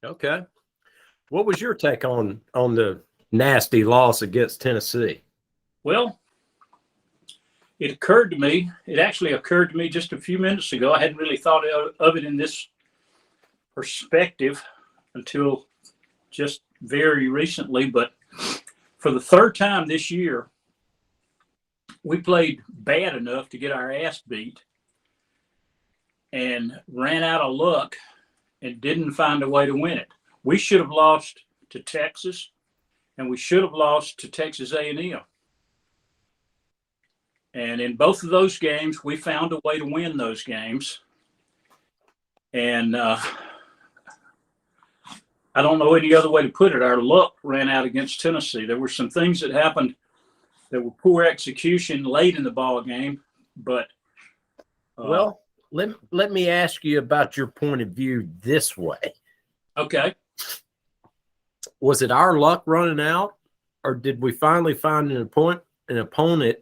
Okay. What was your take on the nasty loss against Tennessee? Well, it actually occurred to me just a few minutes ago. I hadn't really thought of it in this perspective until just very recently, but for the third time this year, we played bad enough to get our ass beat and ran out of luck and didn't find a way to win it. We should have lost to Texas, and we should have lost to Texas A&M. And in both of those games, we found a way to win those games. And I don't know any other way to put it. Our luck ran out against Tennessee. There were some things that happened that were poor execution late in the ball game, but well, let me ask you about your point of view this way. Okay. Was it our luck running out, or did we finally find an opponent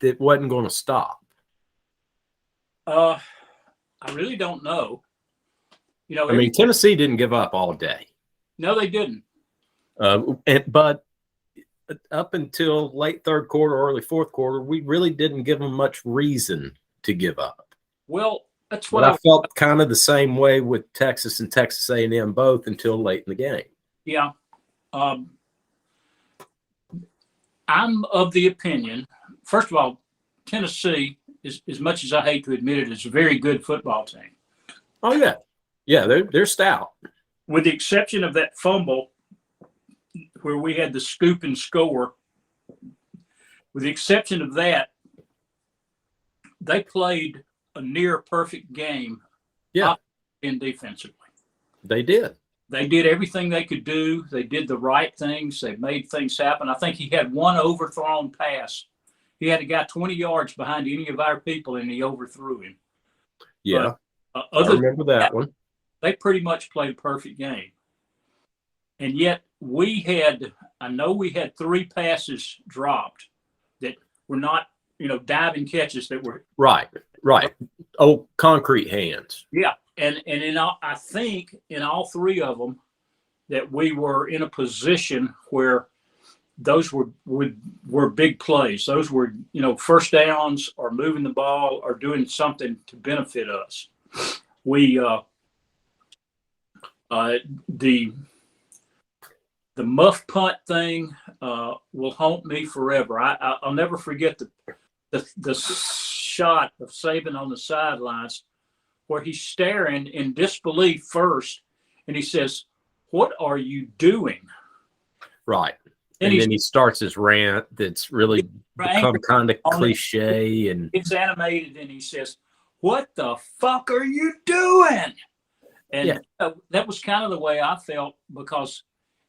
that wasn't going to stop? I really don't know. You know, I mean, Tennessee didn't give up all day. No, they didn't. But up until late third quarter, early fourth quarter, we really didn't give them much reason to give up. Well, that's what I felt kind of the same way with Texas and Texas A&M both until late in the game. Yeah. I'm of the opinion, first of all, Tennessee, as much as I hate to admit it, is a very good football team. Oh, yeah. Yeah, they're stout. With the exception of that fumble where we had the scoop and score, with the exception of that, they played a near perfect game. Yeah. And defensively. They did. They did everything they could do. They did the right things. They made things happen. I think he had one overthrown pass. He had a guy 20 yards behind any of our people, and he overthrew him. Yeah. But, I remember that one. They pretty much played a perfect game. And yet I know we had 3 passes dropped that were not, diving catches that were. Right. Oh, concrete hands. Yeah. And I think in all 3 of them that we were in a position where those were big plays. Those were, first downs or moving the ball or doing something to benefit us. We the muff punt thing will haunt me forever. I'll never forget the shot of Saban on the sidelines where he's staring in disbelief first, and he says, "What are you doing?" Right. And then he starts his rant that's really become kind of cliche. And it's animated, and he says, "What the fuck are you doing?" And that was kind of the way I felt, because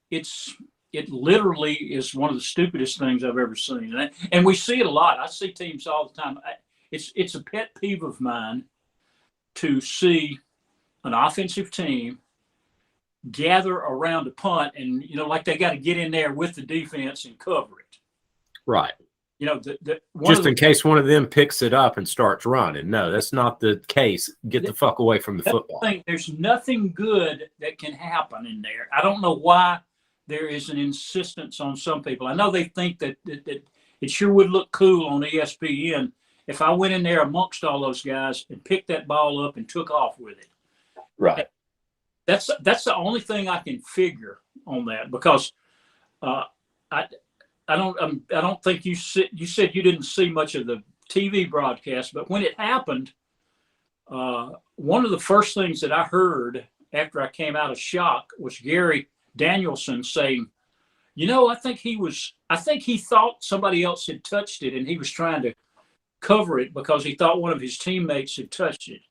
it literally is one of the stupidest things I've ever seen. And we see it a lot. I see teams all the time. It's a pet peeve of mine to see an offensive team gather around a punt and, like they got to get in there with the defense and cover it. Right. Just in case one of them picks it up and starts running. No, that's not the case. Get the fuck away from the football. There's nothing good that can happen in there. I don't know why there is an insistence on some people. I know they think that it sure would look cool on ESPN if I went in there amongst all those guys and picked that ball up and took off with it. Right. That's the only thing I can figure on that, because I don't think you said you didn't see much of the TV broadcast, but when it happened, one of the first things that I heard after I came out of shock was Gary Danielson saying, I think he thought somebody else had touched it, and he was trying to cover it because he thought one of his teammates had touched it.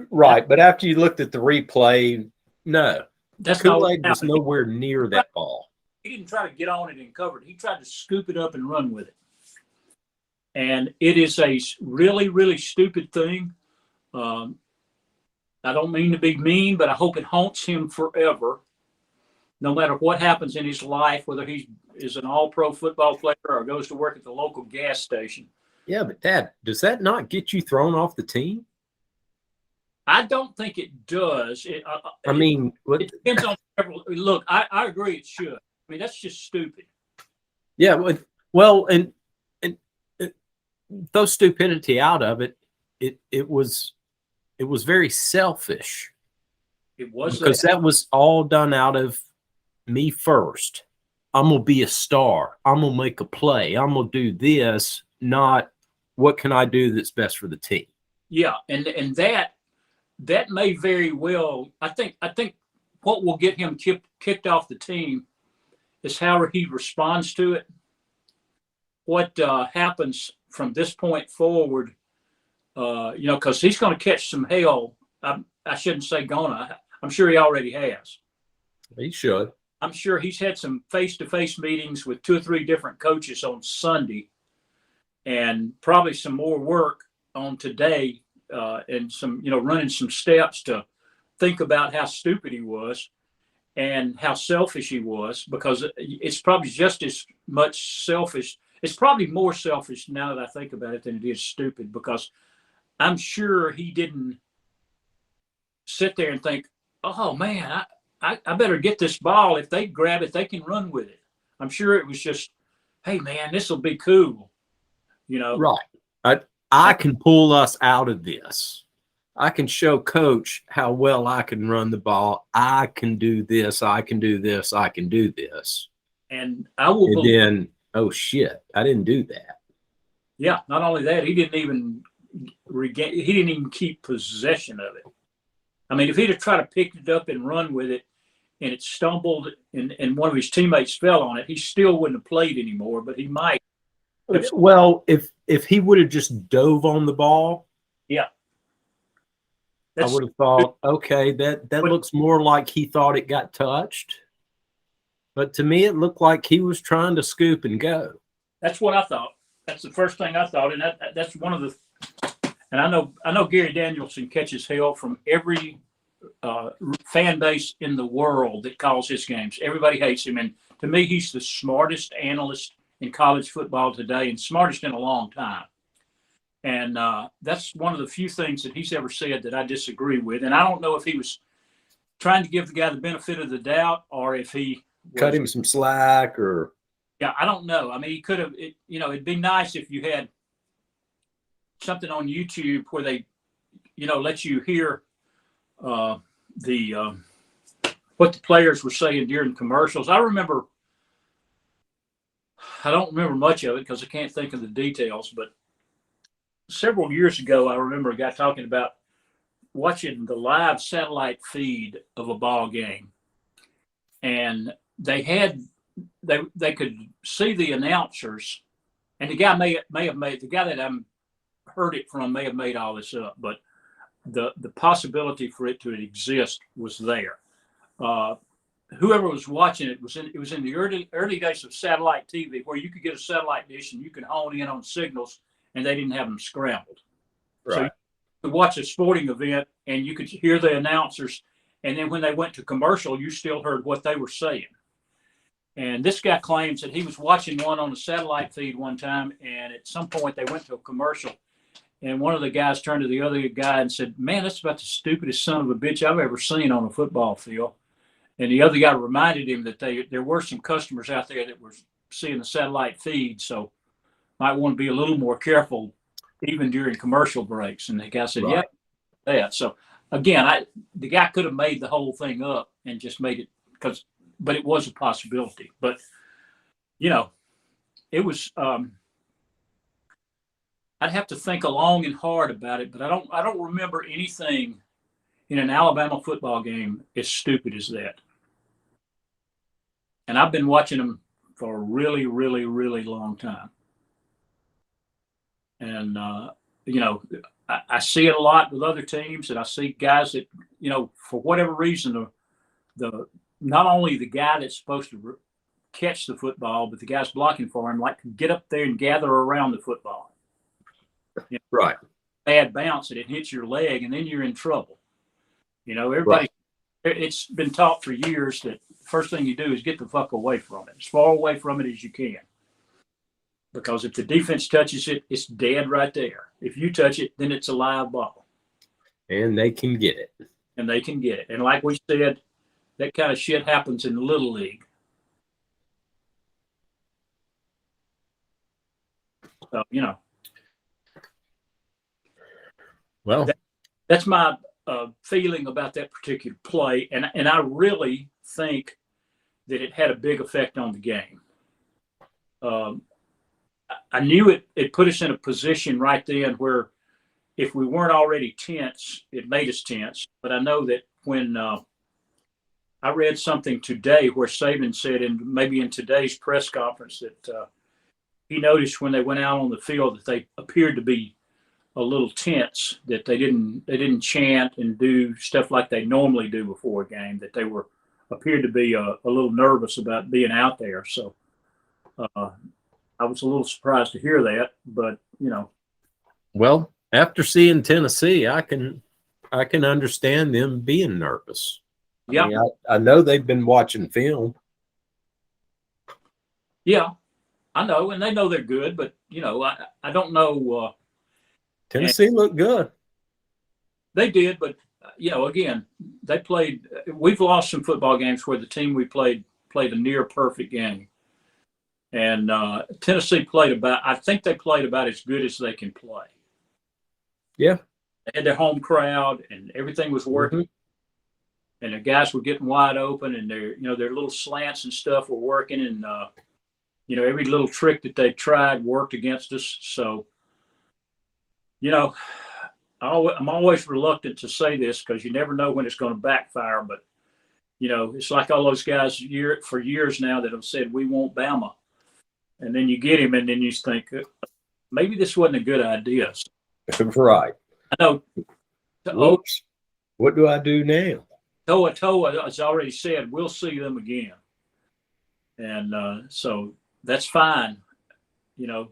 Right, but after you looked at the replay, no. Kool-Aid was nowhere near that ball. He didn't try to get on it and cover it. He tried to scoop it up and run with it. And it is a really, really stupid thing. I don't mean to be mean, but I hope it haunts him forever. No matter what happens in his life, whether he is an all-pro football player or goes to work at the local gas station. Yeah, but Dad, does that not get you thrown off the team? I don't think it does. I mean, it depends on several. Look, I agree it should. I mean, that's just stupid. yeah, well, and throw stupidity out of it, it was very selfish. It was because that was all done out of me first. I'm gonna be a star. I'm gonna make a play. I'm gonna do this, not what can I do that's best for the team. Yeah, and that may very well. I think what will get him kicked off the team is how he responds to it. What happens from this point forward? Because he's going to catch some hell. I shouldn't say gonna. I'm sure he already has. He should. I'm sure he's had some face-to-face meetings with 2 or 3 different coaches on Sunday, and probably some more work on today, and some, running some steps to think about how stupid he was and how selfish he was, because it's probably just as much selfish. It's probably more selfish now that I think about it than it is stupid, because I'm sure he didn't sit there and think, oh man, I better get this ball. If they grab it, they can run with it. I'm sure it was just, hey man, this will be cool. Right. I can pull us out of this. I can show coach how well I can run the ball. I can do this. I can do this. I can do this. And I will. And then, oh shit, I didn't do that. Yeah. Not only that, he didn't even keep possession of it. I mean, if he'd have tried to pick it up and run with it, and it stumbled and one of his teammates fell on it, he still wouldn't have played anymore, but he might. Well, if he would have just dove on the ball, yeah, I would have thought, okay, that looks more like he thought it got touched. But to me, it looked like he was trying to scoop and go. That's what I thought. That's the first thing I thought, and that's one of the. And I know Gary Danielson catches hell from every fan base in the world that calls his games. Everybody hates him, and to me, he's the smartest analyst in college football today, and smartest in a long time. And that's one of the few things that he's ever said that I disagree with. And I don't know if he was trying to give the guy the benefit of the doubt, or if he cut him some slack, or I don't know. I mean, he could have. It'd be nice if you had something on YouTube where they, let you hear what the players were saying during commercials. I don't remember much of it because I can't think of the details, but several years ago, I remember a guy talking about watching the live satellite feed of a ball game, and they could see the announcers, and the guy may have made, the guy that I'm heard it from may have made all this up, but the possibility for it to exist was there. Whoever was watching it was in the early days of satellite TV, where you could get a satellite dish and you could hone in on signals, and they didn't have them scrambled. Right. So you could watch a sporting event and you could hear the announcers, and then when they went to commercial, you still heard what they were saying. And this guy claims that he was watching one on the satellite feed one time, and at some point they went to a commercial, and one of the guys turned to the other guy and said, "Man, that's about the stupidest son of a bitch I've ever seen on a football field." And the other guy reminded him that there were some customers out there that were seeing the satellite feed, so might want to be a little more careful even during commercial breaks. And the guy said, right. Yeah, that. So again, the guy could have made the whole thing up and just made it but it was a possibility. But it was. I'd have to think long and hard about it, but I don't remember anything in an Alabama football game as stupid as that. And I've been watching them for a really, really, really long time. And, I see it a lot with other teams, and I see guys that, for whatever reason, not only the guy that's supposed to catch the football, but the guys blocking for him, like, get up there and gather around the football. Right. Bad bounce and it hits your leg, and then you're in trouble. Everybody, It's been taught for years that the first thing you do is get the fuck away from it, as far away from it as you can. Because if the defense touches it, it's dead right there. If you touch it, then it's a live ball. And they can get it. And they can get it. And like we said, that kind of shit happens in the Little League. So, you know. Well, that's my feeling about that particular play. And I really think that it had a big effect on the game. I knew it put us in a position right then where if we weren't already tense, it made us tense. But I know that when I read something today where Saban said, and maybe in today's press conference, that he noticed when they went out on the field that they appeared to be a little tense, that they didn't chant and do stuff like they normally do before a game, that they appeared to be a little nervous about being out there. So I was a little surprised to hear that, but you know. Well, after seeing Tennessee, I can understand them being nervous. Yeah. I know they've been watching film. Yeah, I know, and they know they're good, but you know, I don't know. Tennessee looked good. They did, but you know, again, they played. We've lost some football games where the team we played a near perfect game, and Tennessee I think they played about as good as they can play. Yeah, they had their home crowd, and everything was working, and the guys were getting wide open, and their little slants and stuff were working, and you know, every little trick that they tried worked against us. So, you know, I'm always reluctant to say this because you never know when it's going to backfire. But, you know, it's like all those guys for years now that have said, we want Bama. And then you get him, and then you think, maybe this wasn't a good idea. Right. I know. Whoops. What do I do now? Toa has already said, we'll see them again. And so that's fine. You know,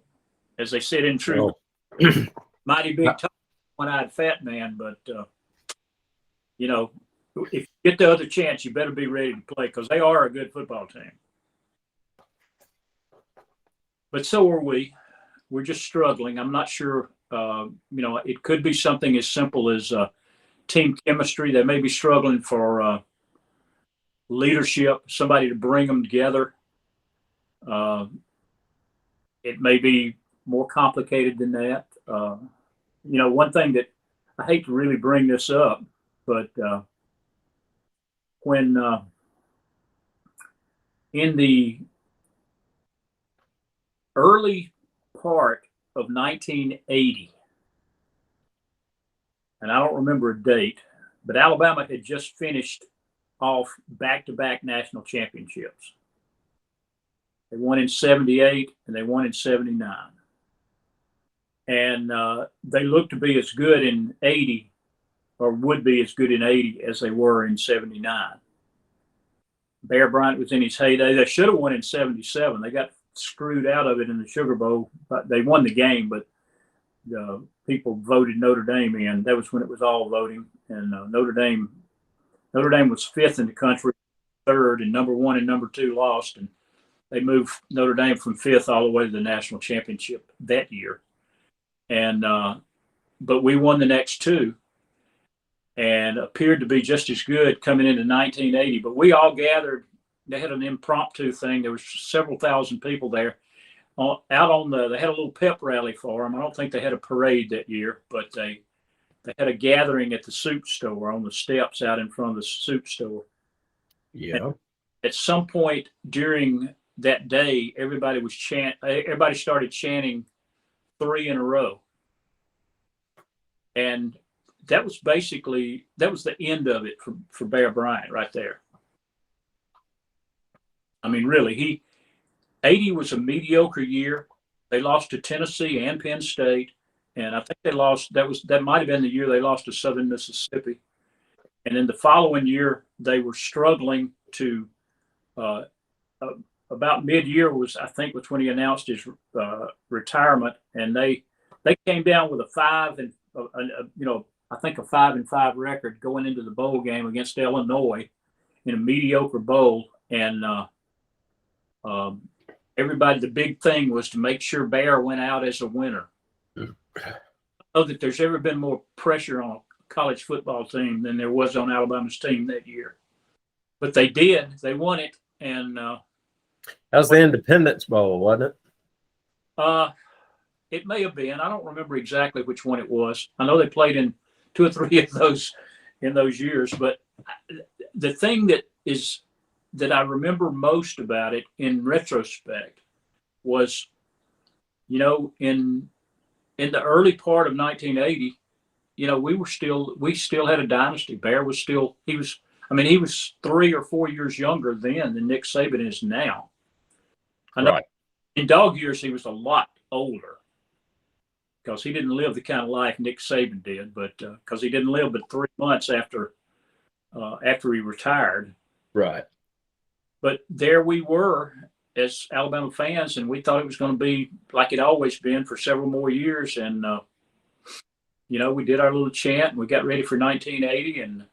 as they said in true, mighty big toe, one-eyed fat man. But, you know, if you get the other chance, you better be ready to play because they are a good football team. But so are we. We're just struggling. I'm not sure. You know, it could be something as simple as team chemistry. They may be struggling for leadership, somebody to bring them together. It may be more complicated than that. You know, one thing that I hate to really bring this up, but when in the early part of 1980, and I don't remember a date, but Alabama had just finished off back-to-back national championships. They won in 78 and they won in 79. And they looked to be as good in 80, or would be as good in 80 as they were in 79. Bear Bryant was in his heyday. They should have won in 77. They got screwed out of it in the Sugar Bowl. But they won the game, but people voted Notre Dame in. That was when it was all voting. And Notre Dame was fifth in the country, third, and number one and number two lost. And they moved Notre Dame from fifth all the way to the national championship that year. And but we won the next two and appeared to be just as good coming into 1980. But we all gathered. They had an impromptu thing. There was several thousand people there. They had a little pep rally for them. I don't think they had a parade that year, but they had a gathering at the soup store on the steps out in front of the soup store. Yeah. And at some point during that day, everybody started chanting 3 in a row. And that was the end of it for Bear Bryant right there. I mean, really, 80 was a mediocre year. They lost to Tennessee and Penn State. And I think they lost, that might have been the year they lost to Southern Mississippi. And then the following year, they were struggling to, about mid-year was when he announced his retirement. And they came down with a 5-5 record going into the bowl game against Illinois in a mediocre bowl. And everybody, the big thing was to make sure Bear went out as a winner. I don't know that there's ever been more pressure on a college football team than there was on Alabama's team that year. But they did. They won it. And that was the Independence Bowl, wasn't it? It may have been. I don't remember exactly which one it was. I know they played in 2 or 3 of those in those years. But the thing that I remember most about it in retrospect was, you know, in the early part of 1980, you know, we still had a dynasty. Bear was still, he was 3 or 4 years younger then than Nick Saban is now. I know in dog years he was a lot older because he didn't live the kind of life Nick Saban did, but because he didn't live but 3 months after he retired. Right. But there we were as Alabama fans, and we thought it was going to be like it always been for several more years. And, you know, we did our little chant and we got ready for 1980. And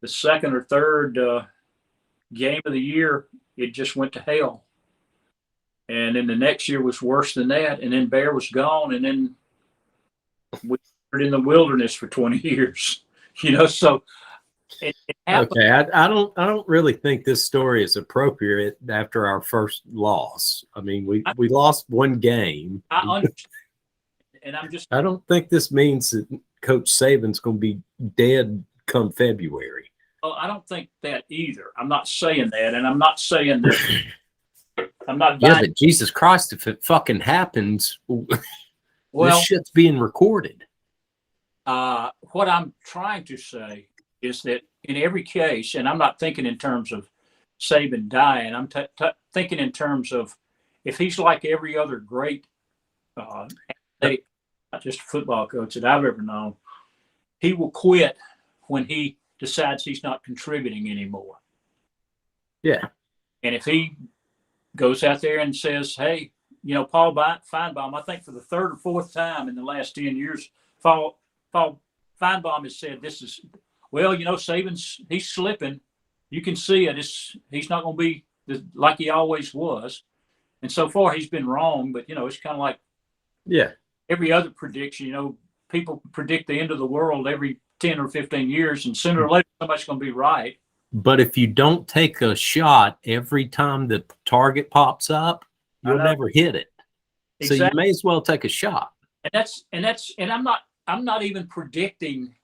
the second or third game of the year, it just went to hell. And then the next year was worse than that. And then Bear was gone. And then we were in the wilderness for 20 years, you know, so. Okay, I don't really think this story is appropriate after our first loss. I mean, we lost one game. I understand, and I don't think this means that Coach Saban's going to be dead come February. Well, I don't think that either. I'm not saying that, and I'm not saying that. I'm not. Yeah, but Jesus Christ, if it fucking happens, this shit's being recorded. What I'm trying to say is that in every case, and I'm not thinking in terms of Saban dying, I'm thinking in terms of if he's like every other great athlete, not just a football coach that I've ever known, he will quit when he decides he's not contributing anymore. Yeah. And if he goes out there and says, hey, you know, Paul Feinbaum, I think for the 3rd or 4th time in the last 10 years, Paul Feinbaum has said this is, well, you know, he's slipping. You can see it. He's not going to be like he always was. And so far he's been wrong, but, you know, it's kind of like every other prediction. You know, people predict the end of the world every 10 or 15 years, and sooner or later somebody's going to be right. But if you don't take a shot every time the target pops up, you'll never hit it. Exactly. So you may as well take a shot. And I'm not even predicting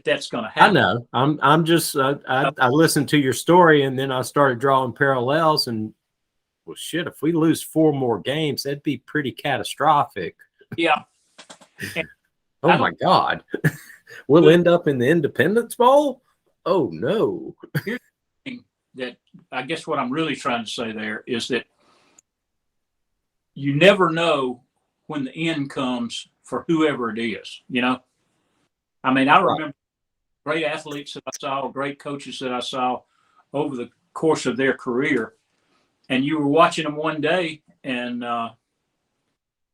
that's going to happen. I know. I'm just I listened to your story and then I started drawing parallels and well, shit, if we lose 4 more games, that'd be pretty catastrophic. Yeah. Oh my God. We'll end up in the Independence Bowl? Oh no. Here's the thing that I guess what I'm really trying to say there is that you never know when the end comes for whoever it is, you know? I mean, I remember great athletes that I saw, great coaches that I saw over the course of their career. And you were watching them one day, and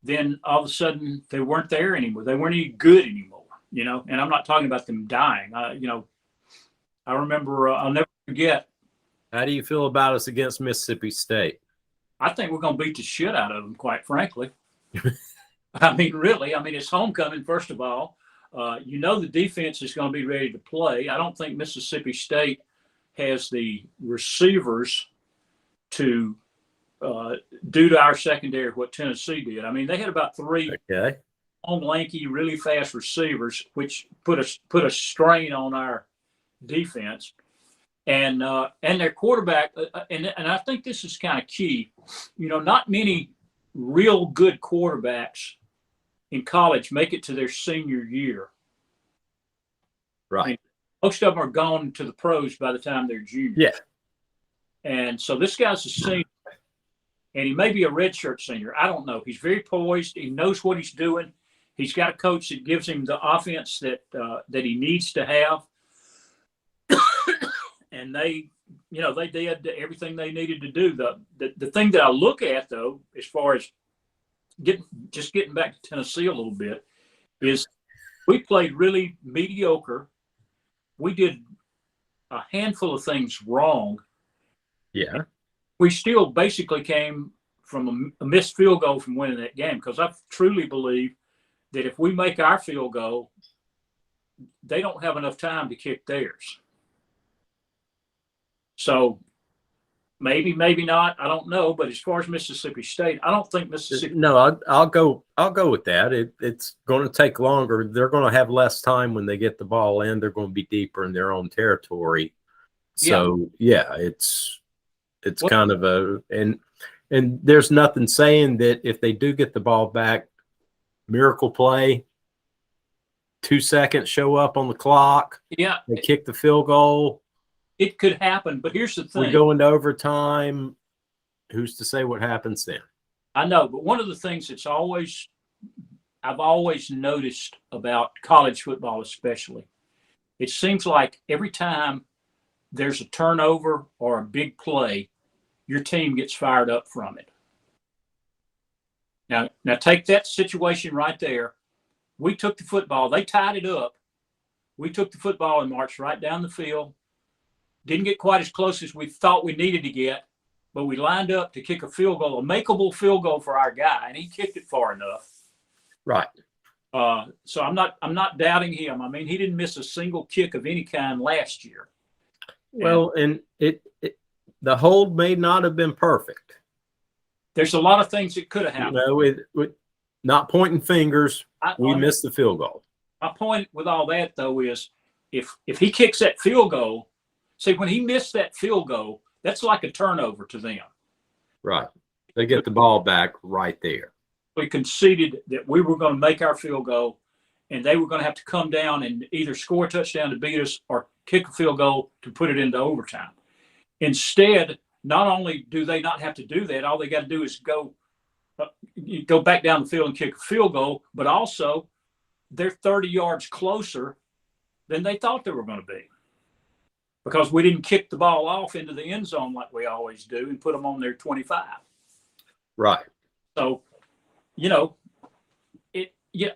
then all of a sudden they weren't there anymore. They weren't any good anymore, you know? And I'm not talking about them dying. You know, I remember, I'll never forget. How do you feel about us against Mississippi State? I think we're going to beat the shit out of them, quite frankly. I mean, really. I mean, it's homecoming, first of all. You know the defense is going to be ready to play. I don't think Mississippi State has the receivers to do to our secondary what Tennessee did. I mean, they had about 3 long, lanky, really fast receivers, which put a strain on our defense. And their quarterback, and I think this is kind of key. You know, not many real good quarterbacks in college make it to their senior year. Right. I mean, most of them are gone to the pros by the time they're juniors. Yeah. And so this guy's a senior, and he may be a redshirt senior. I don't know. He's very poised. He knows what he's doing. He's got a coach that gives him the offense that he needs to have. And they did everything they needed to do. The thing that I look at, though, as far as getting back to Tennessee a little bit, is we played really mediocre. We did a handful of things wrong. Yeah. We still basically came from a missed field goal from winning that game, because I truly believe that if we make our field goal, they don't have enough time to kick theirs. So maybe not. I don't know. But as far as Mississippi State, I don't think Mississippi. No, I'll go with that. It's going to take longer. They're going to have less time when they get the ball in. They're going to be deeper in their own territory. So yeah, it's kind of and there's nothing saying that if they do get the ball back, miracle play, 2 seconds show up on the clock. Yeah, they kick the field goal. It could happen, but here's the thing: we go into overtime. Who's to say what happens then? I know, but one of the things I've always noticed about college football, especially, it seems like every time there's a turnover or a big play, your team gets fired up from it. Now take that situation right there. We took the football. They tied it up. We took the football and marched right down the field. Didn't get quite as close as we thought we needed to get, but we lined up to kick a field goal, a makeable field goal for our guy, and he kicked it far enough. Right. So I'm not doubting him. I mean, he didn't miss a single kick of any kind last year. Well, and the hold may not have been perfect. There's a lot of things that could have happened. With not pointing fingers, we missed the field goal. My point with all that, though, is if he kicks that field goal, see, when he missed that field goal, that's like a turnover to them. Right. They get the ball back right there. We conceded that we were going to make our field goal, and they were going to have to come down and either score a touchdown to beat us or kick a field goal to put it into overtime. Instead, not only do they not have to do that, all they got to do is go back down the field and kick a field goal, but also they're 30 yards closer than they thought they were going to be because we didn't kick the ball off into the end zone like we always do and put them on their 25. Right. So,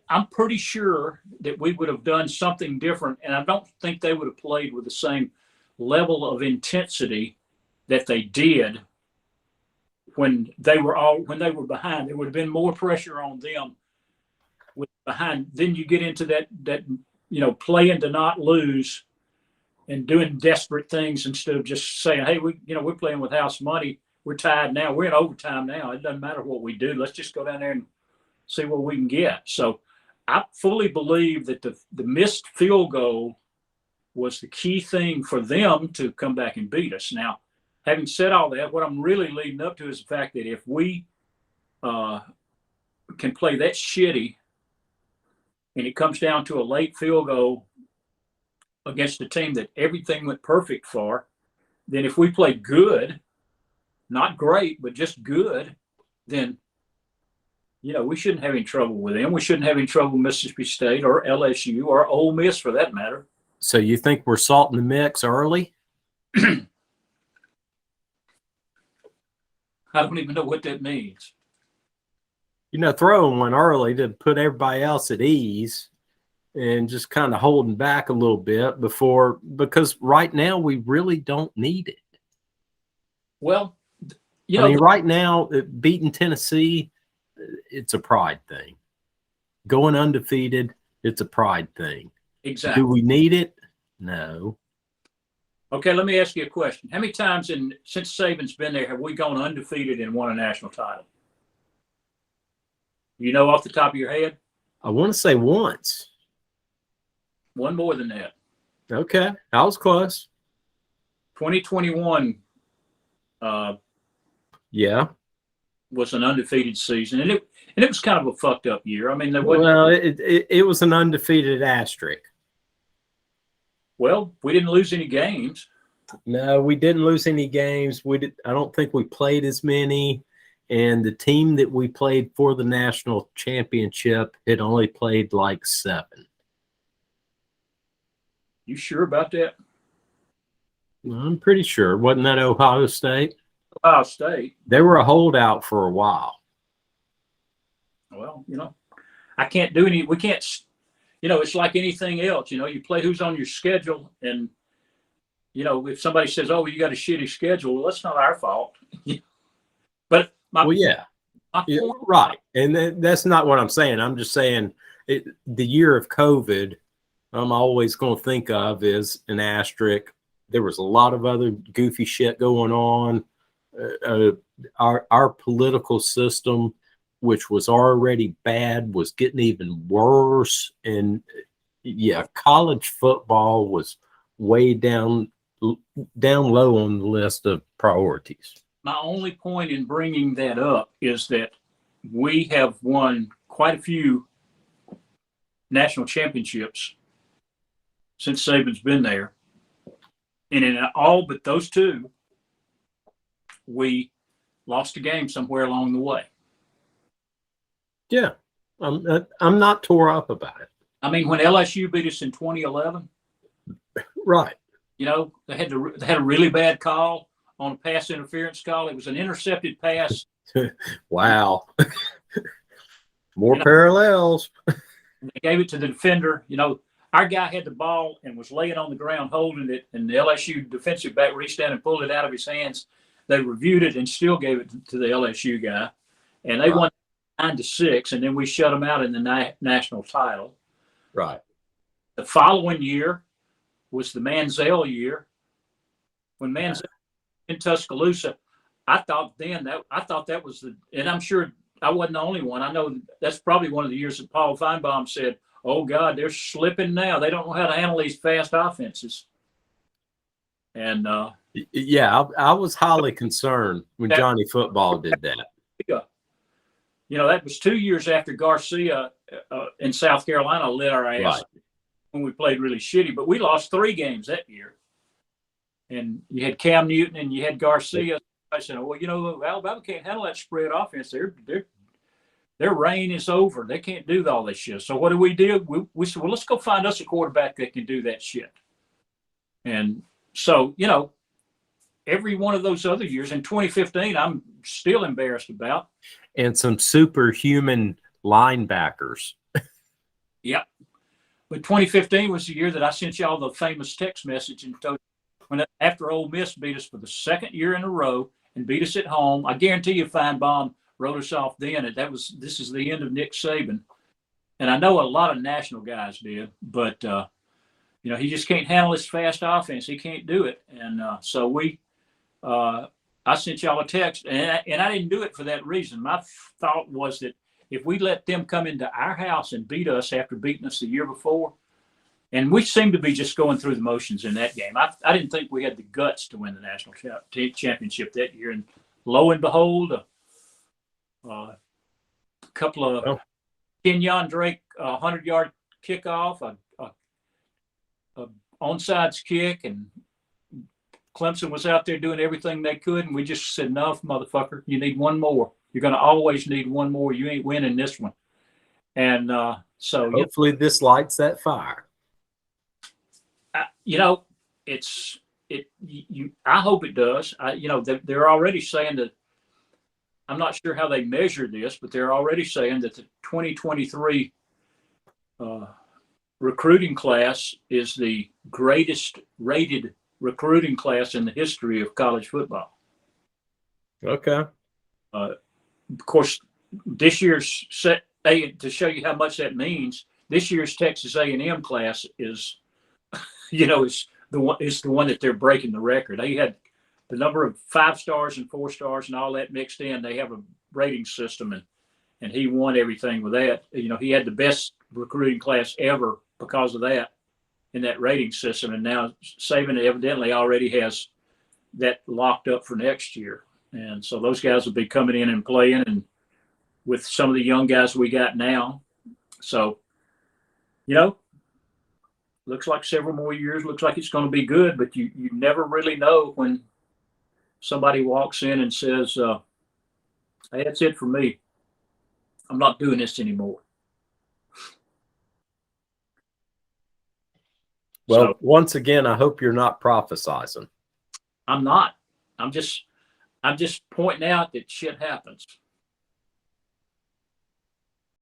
I'm pretty sure that we would have done something different, and I don't think they would have played with the same level of intensity that they did when they were behind. There would have been more pressure on them with behind. Then you get into that playing to not lose and doing desperate things instead of just saying, hey, we're playing with house money. We're tied now. We're in overtime now. It doesn't matter what we do. Let's just go down there and see what we can get. So I fully believe that the missed field goal was the key thing for them to come back and beat us. Now, having said all that, what I'm really leading up to is the fact that if we can play that shitty and it comes down to a late field goal against a team that everything went perfect for, then if we play good, not great, but just good, then we shouldn't have any trouble with them. We shouldn't have any trouble with Mississippi State or LSU or Ole Miss for that matter. So you think we're salting the mix early? I don't even know what that means. Throwing one early to put everybody else at ease and just kind of holding back a little bit because right now we really don't need it. Well, right now, beating Tennessee, it's a pride thing. Going undefeated, it's a pride thing. Exactly. Do we need it? No. Okay, let me ask you a question. How many times since Saban's been there have we gone undefeated and won a national title? Off the top of your head? I want to say once. One more than that. Okay, I was close. 2021 was an undefeated season, and it was kind of a fucked up year. I mean, it was an undefeated asterisk. Well, we didn't lose any games. No, we didn't lose any games. I don't think we played as many, and the team that we played for the national championship had only played like 7. You sure about that? I'm pretty sure. Wasn't that Ohio State? Ohio State. They were a holdout for a while. Well, I can't do any. We can't. It's like anything else. You play who's on your schedule, and if somebody says, "Oh, you got a shitty schedule," well, that's not our fault. But right, and that's not what I'm saying. I'm just saying the year of COVID I'm always going to think of is an asterisk. There was a lot of other goofy shit going on. Our political system, which was already bad, was getting even worse. And yeah, college football was way down low on the list of priorities. My only point in bringing that up is that we have won quite a few national championships since Saban's been there. And in all but those two, we lost a game somewhere along the way. Yeah, I'm not tore up about it. I mean, when LSU beat us in 2011, right? You know, they had a really bad call on a pass interference call. It was an intercepted pass. Wow, more parallels. They gave it to the defender. You know, our guy had the ball and was laying on the ground holding it, and the LSU defensive back reached down and pulled it out of his hands. They reviewed it and still gave it to the LSU guy, and they won 9-6, and then we shut them out in the national title. Right. The following year was the Manziel year. When Manziel in Tuscaloosa, I thought that was and I'm sure I wasn't the only one. I know that's probably one of the years that Paul Feinbaum said, "Oh God, they're slipping now. They don't know how to handle these fast offenses." And yeah, I was highly concerned when Johnny Football did that. You know, that was 2 years after Garcia in South Carolina lit our ass when we played really shitty. But we lost 3 games that year. And you had Cam Newton and you had Garcia. I said, well, you know, Alabama can't handle that spread offense. Their reign is over. They can't do all this shit. So what do? We said, well, let's go find us a quarterback that can do that shit. And so, you know, every one of those other years, in 2015, I'm still embarrassed about. And some superhuman linebackers. Yep. But 2015 was the year that I sent y'all the famous text message and told when after Ole Miss beat us for the 2nd year in a row and beat us at home. I guarantee you Feinbaum wrote us off then. This is the end of Nick Saban. And I know a lot of national guys did, but you know, he just can't handle this fast offense. He can't do it. And so I sent y'all a text, and I didn't do it for that reason. My thought was that if we let them come into our house and beat us after beating us the year before, and we seemed to be just going through the motions in that game. I didn't think we had the guts to win the national championship that year. And lo and behold, a couple of Kenyon Drake 100-yard kickoff, a onside kick, and Clemson was out there doing everything they could, and we just said, "No, motherfucker, you need one more. You're going to always need one more. You ain't winning this one." And so hopefully this lights that fire. You know, I hope it does. You know, they're already saying that. I'm not sure how they measure this, but they're already saying that the 2023 recruiting class is the greatest rated recruiting class in the history of college football. Okay. Of course, this year's to show you how much that means. This year's Texas A&M class is, you know, is the one that they're breaking the record. They had the number of 5 stars and 4 stars and all that mixed in. They have a rating system, and he won everything with that. You know, he had the best recruiting class ever because of that in that rating system. And now Saban evidently already has that locked up for next year. And so those guys will be coming in and playing, and with some of the young guys we got now. So, you know, looks like several more years, looks like it's going to be good, but you never really know when somebody walks in and says, hey, that's it for me. I'm not doing this anymore. Well, so, once again, I hope you're not prophesizing. I'm not. I'm just pointing out that shit happens.